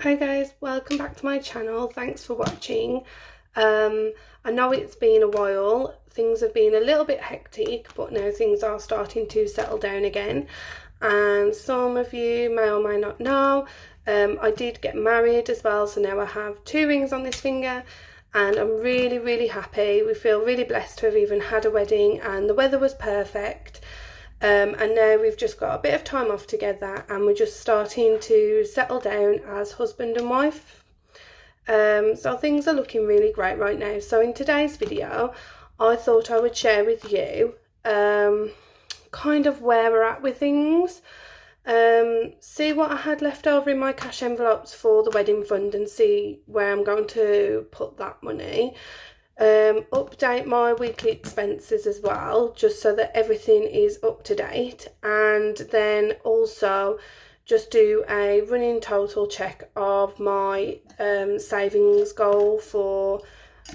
Hi guys, welcome back to my channel. Thanks for watching. I know it's been a while. Things have been a little bit hectic, but now things are starting to settle down again. And some of you may or may not know, I did get married as well, so now I have 2 rings on this finger and I'm really happy. We feel really blessed to have even had a wedding, and the weather was perfect. And now we've just got a bit of time off together and we're just starting to settle down as husband and wife. So things are looking really great right now. So in today's video, I thought I would share with you kind of where we're at with things. See what I had left over in my cash envelopes for the wedding fund and see where I'm going to put that money. Update my weekly expenses as well, just so that everything is up to date, and then also just do a running total check of my savings goal for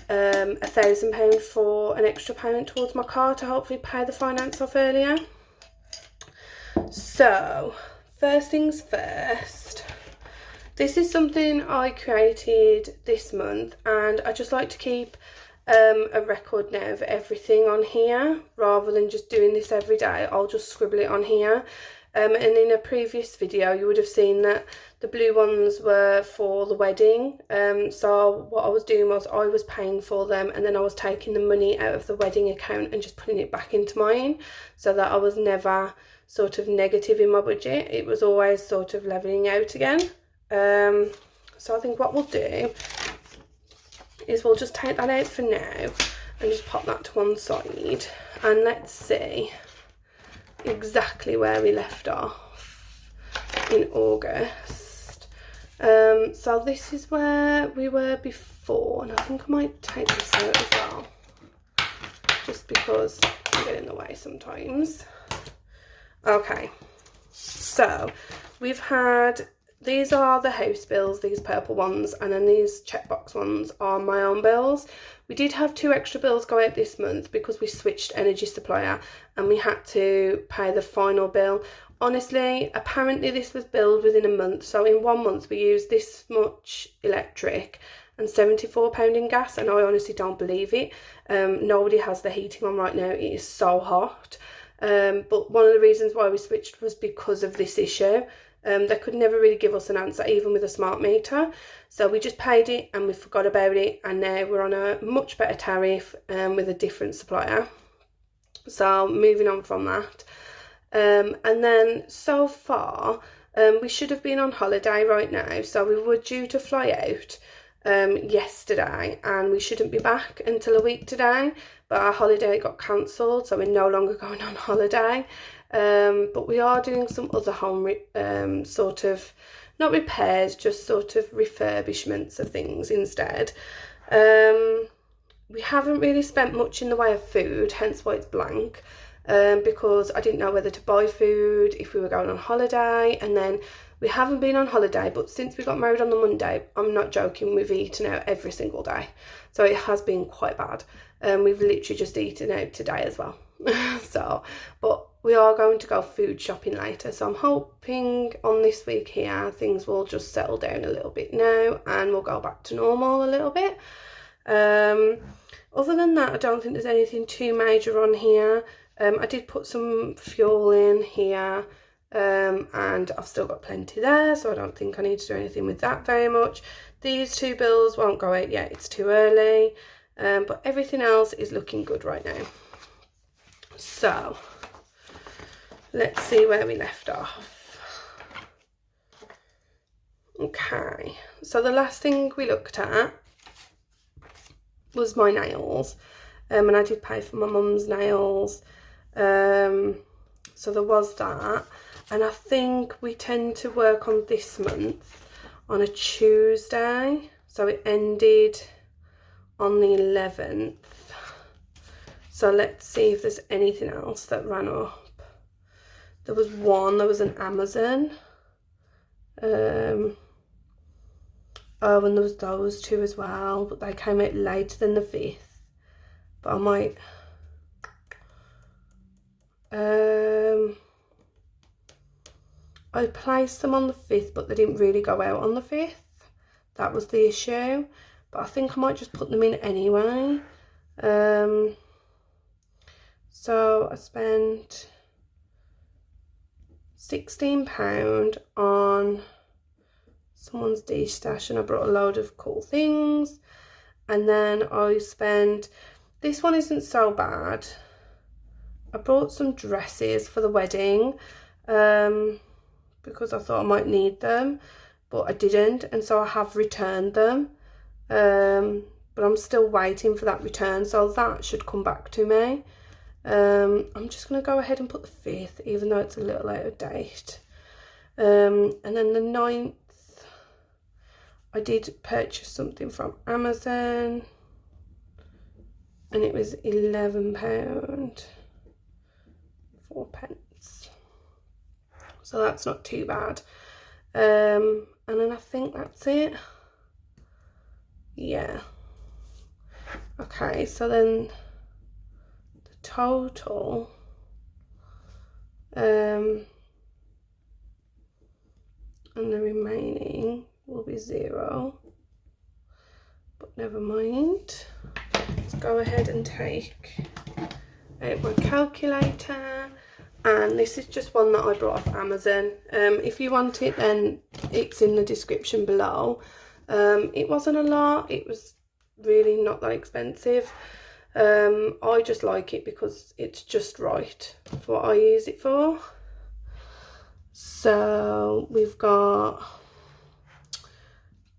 £1,000 for an extra payment towards my car to hopefully pay the finance off earlier. So first things first, this is something I created this month, and I just like to keep a record now of everything on here rather than just doing this every day. I'll just scribble it on here. And in a previous video you would have seen that the blue ones were for the wedding. So what I was doing was I was paying for them, and then I was taking the money out of the wedding account and just putting it back into mine, so that I was never sort of negative in my budget. It was always sort of leveling out again. So I think what we'll do is we'll just take that out for now and just pop that to one side, and let's see exactly where we left off in August. So this is where we were before, and I think I might take this out as well, just because I get in the way sometimes. Okay, so we've had, these are the house bills, these purple ones, and then these checkbox ones are my own bills. We did have 2 extra bills go out this month because we switched energy supplier and we had to pay the final bill. Honestly, apparently this was billed within a month, so in 1 month we used this much electric and £74 in gas, and I honestly don't believe it. Nobody has the heating on right now, it is so hot. But one of the reasons why we switched was because of this issue. They could never really give us an answer, even with a smart meter. So we just paid it and we forgot about it, and now we're on a much better tariff with a different supplier. So moving on from that. And then so far, we should have been on holiday right now. So we were due to fly out yesterday, and we shouldn't be back until a week today, but our holiday got cancelled, so we're no longer going on holiday. But we are doing some other home sort of, not repairs, just sort of refurbishments of things instead. We haven't really spent much in the way of food, hence why it's blank, because I didn't know whether to buy food if we were going on holiday. And then we haven't been on holiday, but since we got married on the Monday, I'm not joking, we've eaten out every single day. So it has been quite bad. We've literally just eaten out today as well. So, but we are going to go food shopping later, so I'm hoping on this week here things will just settle down a little bit now and we'll go back to normal a little bit. Other than that, I don't think there's anything too major on here. I did put some fuel in here, and I've still got plenty there, so I don't think I need to do anything with that very much. These 2 bills won't go out yet, it's too early, but everything else is looking good right now. So let's see where we left off. Okay, so the last thing we looked at was my nails, and I did pay for my mum's nails, so there was that. And I think we tend to work on this month on a Tuesday, so it ended on the 11th. So let's see if there's anything else that ran up. There was an Amazon. Oh, and there was those 2 as well, but they came out later than the 5th. But I might... I placed them on the 5th, but they didn't really go out on the 5th. that was the issue, but I think I might just put them in anyway. So I spent £16 on someone's D-stash, and I brought a load of cool things. And then I spent, this one isn't so bad, I brought some dresses for the wedding because I thought I might need them, but I didn't, and so I have returned them, but I'm still waiting for that return, so that should come back to me. I'm just going to go ahead and put the 5th, even though it's a little out of date. And then the 9th, I did purchase something from Amazon, and it was £11, 4p. So that's not too bad. And then I think that's it. Yeah. Okay, so then the total, and the remaining will be 0, but never mind. Let's go ahead and take out my calculator, and this is just one that I brought off Amazon. If you want it, then it's in the description below. It wasn't a lot, it was really not that expensive. I just like it because it's just right for what I use it for. So we've got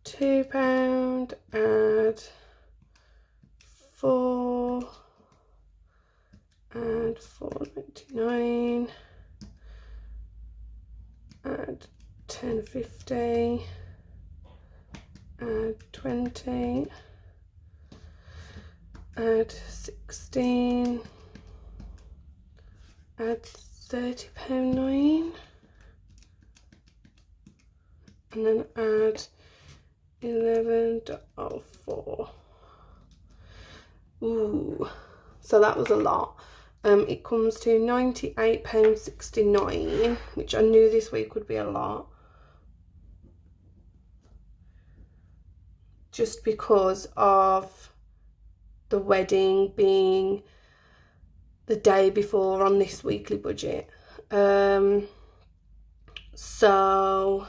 £2, add 4, add 4.99, add 10.50, add 20, add 16, add £30.9, and then add 11.04. Ooh, so that was a lot. It comes to £98.69, which I knew this week would be a lot, just because of the wedding being the day before on this weekly budget. So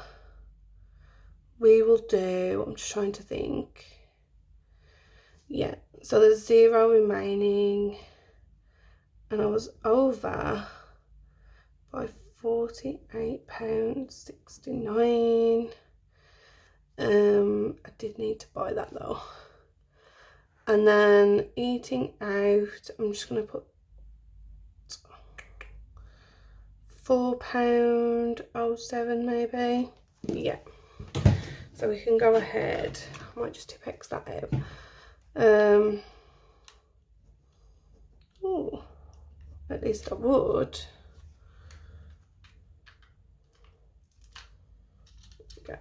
we will do, I'm just trying to think. Yeah, so there's 0 remaining, and I was over by £48.69. I did need to buy that though. And then eating out, I'm just going to put £4.07 maybe. Yeah, so we can go ahead. I might just Tipp-Ex that out. Oh, at least I would. There we go.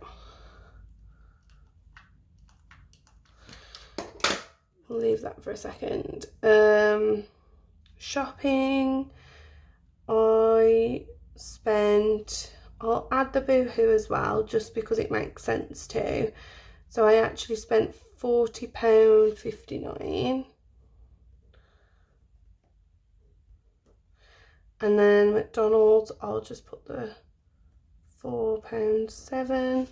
We'll leave that for a second. Shopping, I spent, I'll add the Boohoo as well, just because it makes sense too. So I actually spent £40.59. And then McDonald's, I'll just put the £4.07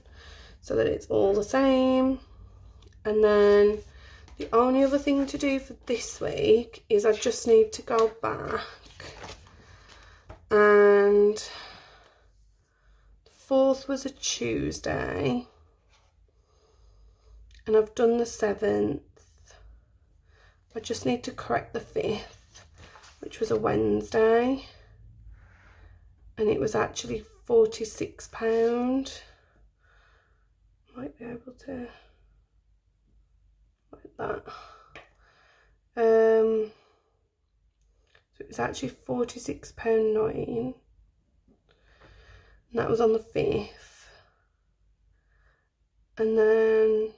so that it's all the same. And then the only other thing to do for this week is I just need to go back, and the 4th was a Tuesday, and I've done the 7th. I just need to correct the 5th, which was a Wednesday, and it was actually £46. Might be able to like that. So it was actually £46.09, and that was on the 5th. And then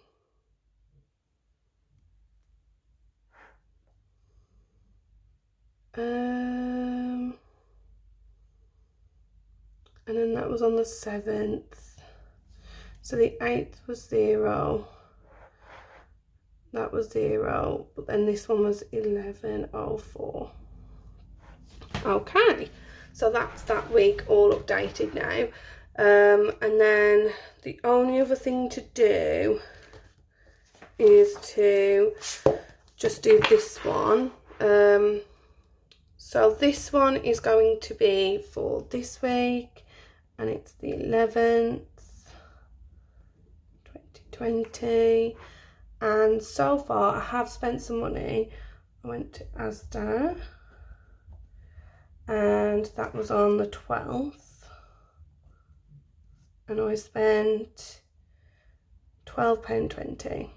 that was on the 7th. So the 8th was 0. That was 0. But then this one was 1104. Okay. So that's that week all updated now. And then the only other thing to do is to just do this one. So this one is going to be for this week, and it's the 11th, 2020. And so far I have spent some money. I went to Asda, and that was on the 12th, and I spent £12.20.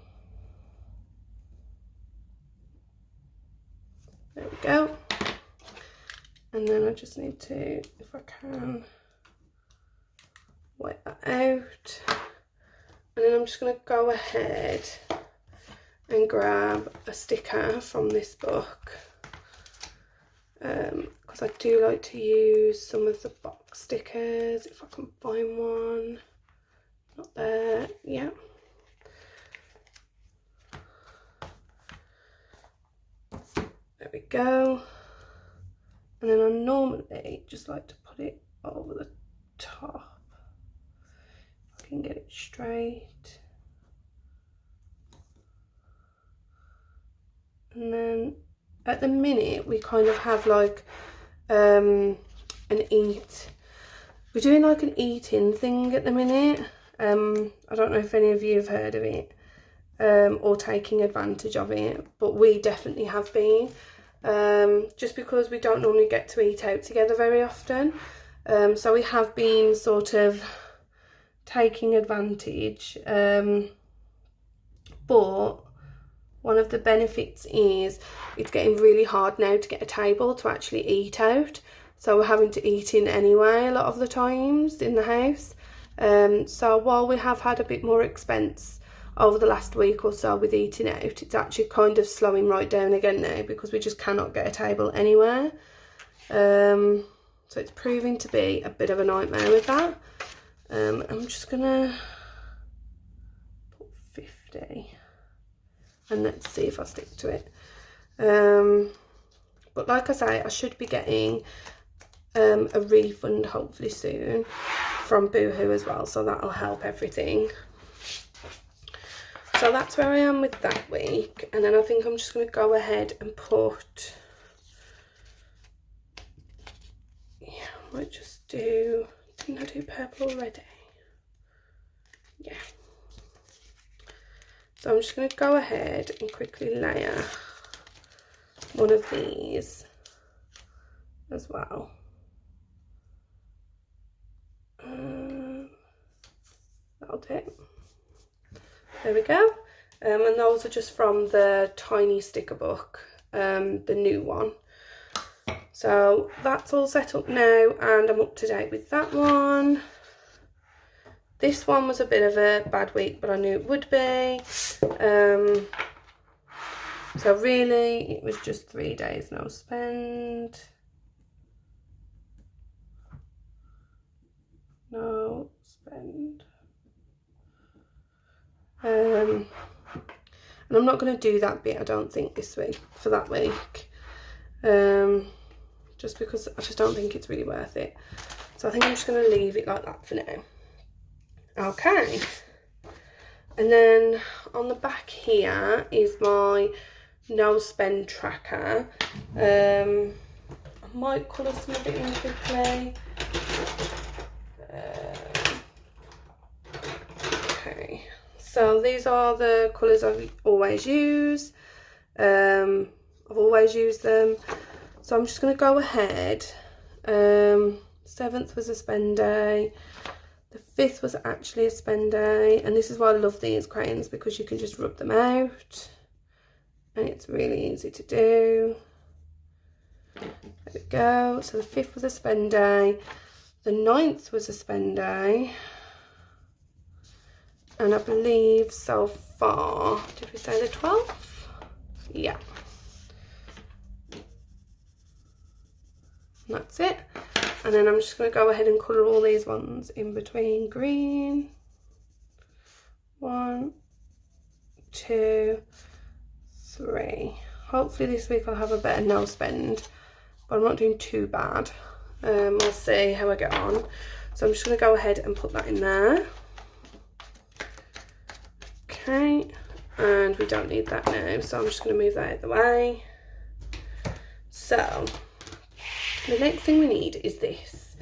There we go. And then I just need to, if I can, wipe that out. And then I'm just going to go ahead and grab a sticker from this book, because I do like to use some of the box stickers, if I can find one. Not there, yeah. There we go. And then I normally just like to put it over the top, if I can get it straight. And then at the minute we kind of have like we're doing like an eating thing at the minute. I don't know if any of you have heard of it, or taking advantage of it, but we definitely have been, just because we don't normally get to eat out together very often. So we have been sort of taking advantage, but one of the benefits is it's getting really hard now to get a table to actually eat out. So we're having to eat in anyway a lot of the times in the house. So while we have had a bit more expense over the last week or so with eating out, it's actually kind of slowing right down again now because we just cannot get a table anywhere. So it's proving to be a bit of a nightmare with that. I'm just gonna put 50. And let's see if I stick to it. But like I say, I should be getting a refund hopefully soon from Boohoo as well, so that'll help everything. So that's where I am with that week. And then I think I'm just going to go ahead and put, yeah, I might just do, didn't I do purple already? Yeah. So I'm just going to go ahead and quickly layer one of these as well. That'll do. There we go. And those are just from the tiny sticker book, the new one. So that's all set up now, and I'm up to date with that one. This one was a bit of a bad week, but I knew it would be. So really, it was just 3 days no spend. No spend. And I'm not going to do that bit, I don't think, this week, for that week. Just because I just don't think it's really worth it. So I think I'm just going to leave it like that for now. Okay. And then on the back here is my no spend tracker. I might colour some of it in quickly. Okay, so these are the colours I always use. I've always used them, so I'm just going to go ahead. 7th was a spend day. The 5th was actually a spend day, and this is why I love these crayons, because you can just rub them out and it's really easy to do. There we go. So the 5th was a spend day, the 9th was a spend day, and I believe so far, did we say the 12th? Yeah. And that's it. And then I'm just going to go ahead and colour all these ones in between green. 1, 2, 3. Hopefully this week I'll have a better no spend, but I'm not doing too bad. We'll see how I get on. So I'm just going to go ahead and put that in there. Okay, and we don't need that now, so I'm just going to move that out of the way. So the next thing we need is this.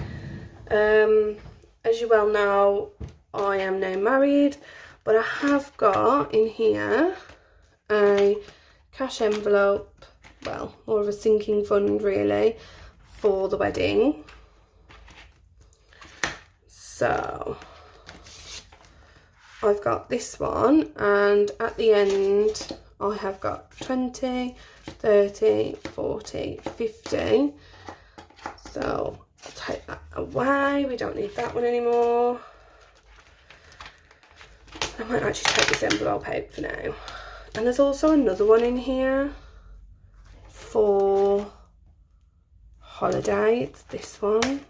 As you well know, I am now married, but I have got in here a cash envelope, well, more of a sinking fund really, for the wedding. So I've got this one, and at the end I have got 20, 30, 40, 50. So I'll take that away, we don't need that one anymore. I might actually take this envelope out for now. And there's also another one in here for holiday, it's this one.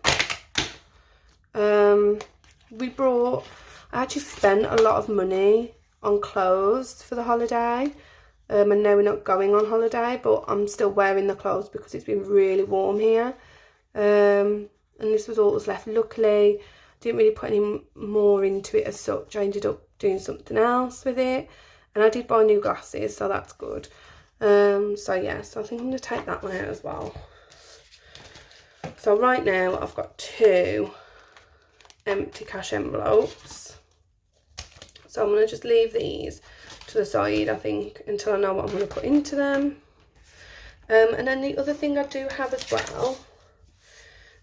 I actually spent a lot of money on clothes for the holiday, and now we're not going on holiday, but I'm still wearing the clothes because it's been really warm here, and this was all that was left. Luckily, I didn't really put any more into it as such. I ended up doing something else with it, and I did buy new glasses, so that's good. So yeah, so I think I'm going to take that one out as well. So right now I've got 2 empty cash envelopes, so I'm going to just leave these to the side, I think, until I know what I'm going to put into them. And then the other thing I do have as well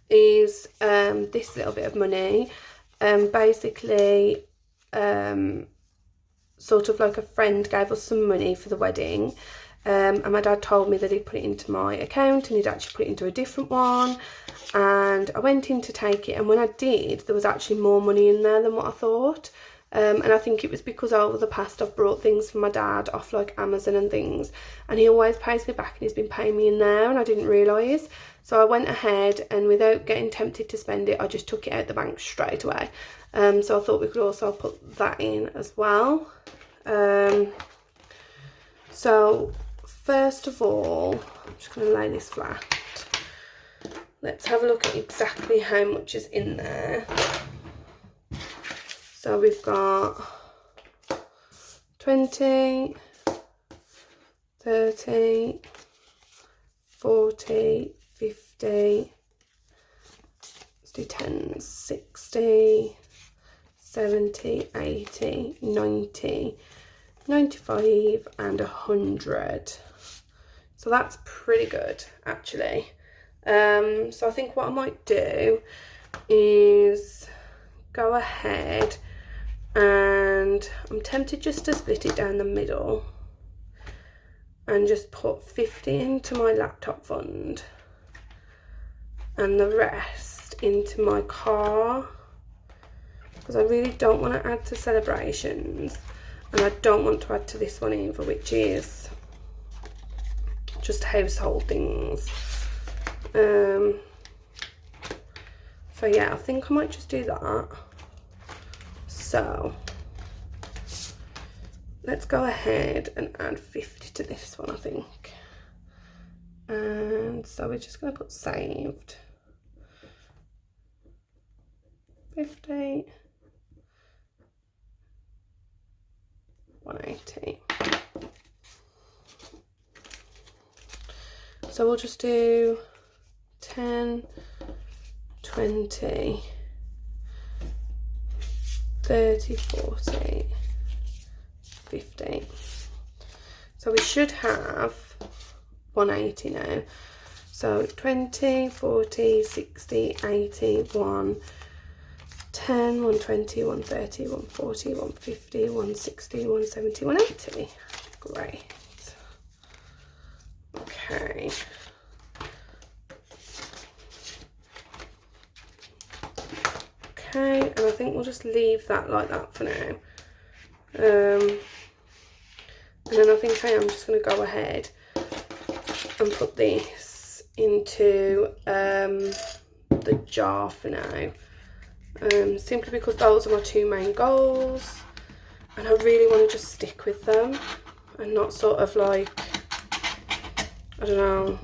is this little bit of money. Basically, sort of like a friend gave us some money for the wedding, and my dad told me that he'd put it into my account and he'd actually put it into a different one, and I went in to take it, and when I did, there was actually more money in there than what I thought. And I think it was because over the past I've brought things from my dad off like Amazon and things, and he always pays me back, and he's been paying me in there, and I didn't realise. So I went ahead, and without getting tempted to spend it, I just took it out the bank straight away. So I thought we could also put that in as well. So first of all, I'm just going to lay this flat. Let's have a look at exactly how much is in there. So we've got 20, 30, 40, 50, let's do 10, 60, 70, 80, 90, 95 and 100. So that's pretty good actually. So I think what I might do is go ahead, and I'm tempted just to split it down the middle and just put 50 into my laptop fund and the rest into my car, because I really don't want to add to celebrations, and I don't want to add to this one either, which is just household things. So yeah, I think I might just do that. So let's go ahead and add 50 to this one, I think. And so we're just going to put saved 50, 180. So we'll just do 10, 20, 30, 40, 50. So we should have 180 now. So 20, 40, 60, 80, 1, 10, 120, 130, 140, 150, 160, 170, 180. Great. Okay. Okay, and I think we'll just leave that like that for now. And then I think I am just going to go ahead and put this into the jar for now. Simply because those are my 2 main goals. and I really want to just stick with them and not sort of like, I don't know,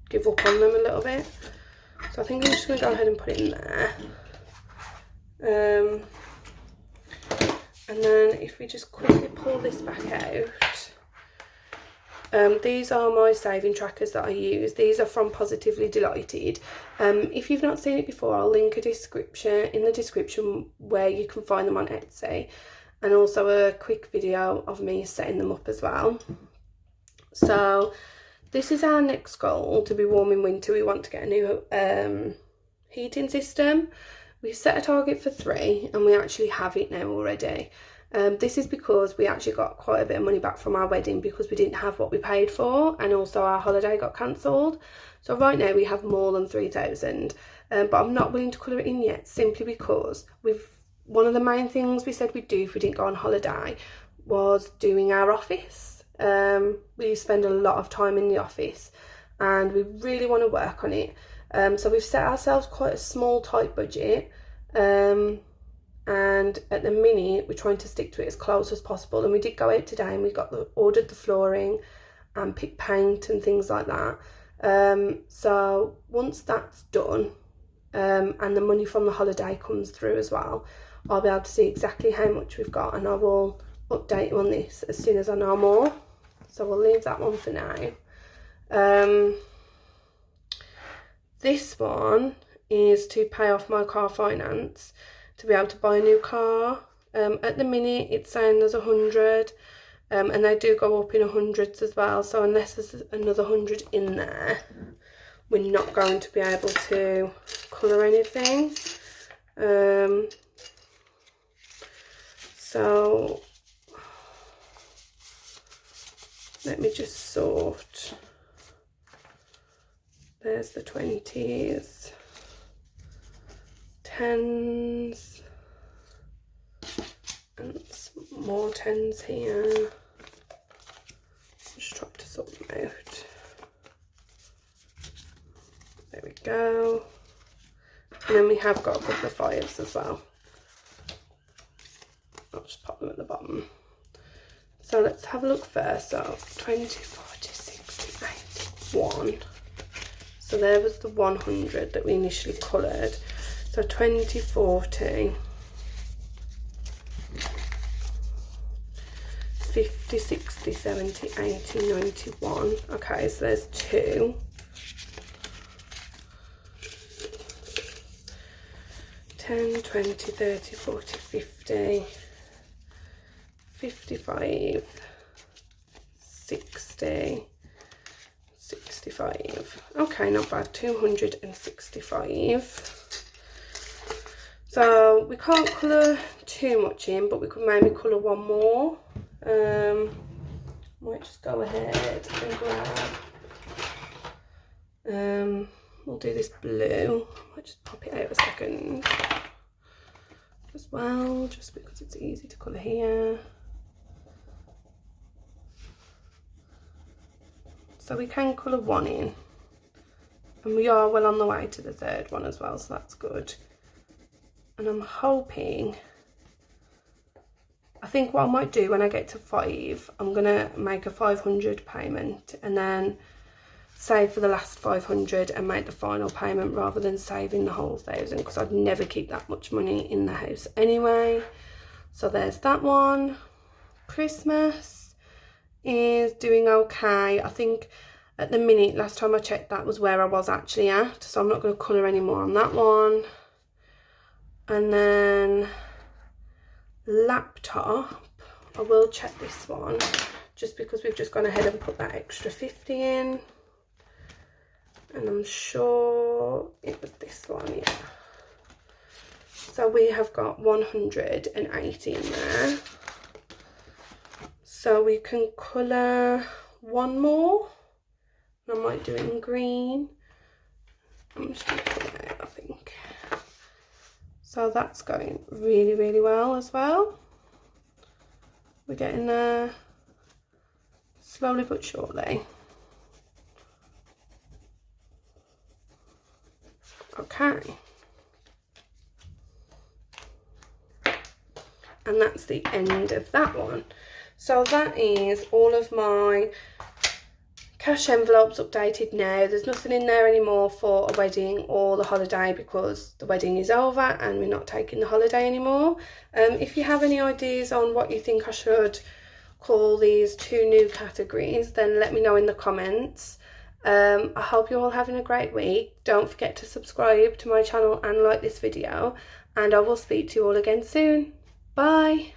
give up on them a little bit. So I think I'm just going to go ahead and put it in there. And then if we just quickly pull this back out, these are my saving trackers that I use. These are from Positively Delighted. If you've not seen it before, I'll link a description in the description where you can find them on Etsy, and also a quick video of me setting them up as well. So this is our next goal, to be warm in winter. We want to get a new heating system. We set a target for 3 and we actually have it now already. This is because we actually got quite a bit of money back from our wedding because we didn't have what we paid for, and also our holiday got cancelled. So right now we have more than 3,000, but I'm not willing to colour it in yet, simply because one of the main things we said we'd do if we didn't go on holiday was doing our office. We spend a lot of time in the office and we really want to work on it. So we've set ourselves quite a small, tight budget. And at the minute we're trying to stick to it as close as possible, and we did go out today and we ordered the flooring and picked paint and things like that. So once that's done, and the money from the holiday comes through as well, I'll be able to see exactly how much we've got, and I will update you on this as soon as I know more. So we'll leave that one for now. This one is to pay off my car finance, to be able to buy a new car. At the minute it's saying there's 100, and they do go up in 100s as well, so unless there's another 100 in there, we're not going to be able to colour anything. So let me just sort. There's the 20s, 10s, and more 10s here. Just try to sort them out. There we go. And then we have got a couple of 5s as well. I'll just pop them at the bottom. So let's have a look first. So 20, 40, 60, 81. So there was the 100 that we initially coloured. So 20, 40, 50, 60, 70, 80, 91. Okay, so there's 2. 10, 20, 30, 40, 50, 55, 60, 65. Okay, not bad. 265. So we can't colour too much in, but we could maybe colour one more. Might just go ahead and grab. We'll do this blue. Might just pop it out a second as well, just because it's easy to colour here. So we can colour one in, and we are well on the way to the 3rd one as well, so that's good. And I'm hoping, I think what I might do when I get to 5, I'm gonna make a 500 payment and then save for the last 500 and make the final payment, rather than saving the whole 1,000, because I'd never keep that much money in the house anyway. So there's that one. Christmas is doing okay. I think at the minute, last time I checked, that was where I was actually at, so I'm not going to colour any more on that one. And then laptop, I will check this one just because we've just gone ahead and put that extra 50 in, and I'm sure it was this one, yeah. So we have got 180 in there, so we can colour one more. I might do it in green. I'm just going to pull it out, I think. So that's going really, really well as well. We're getting there slowly but surely. Okay. And that's the end of that one. So that is all of my cash envelopes updated now. There's nothing in there anymore for a wedding or the holiday because the wedding is over and we're not taking the holiday anymore. If you have any ideas on what you think I should call these 2 new categories, then let me know in the comments. I hope you're all having a great week. Don't forget to subscribe to my channel and like this video, and I will speak to you all again soon. Bye.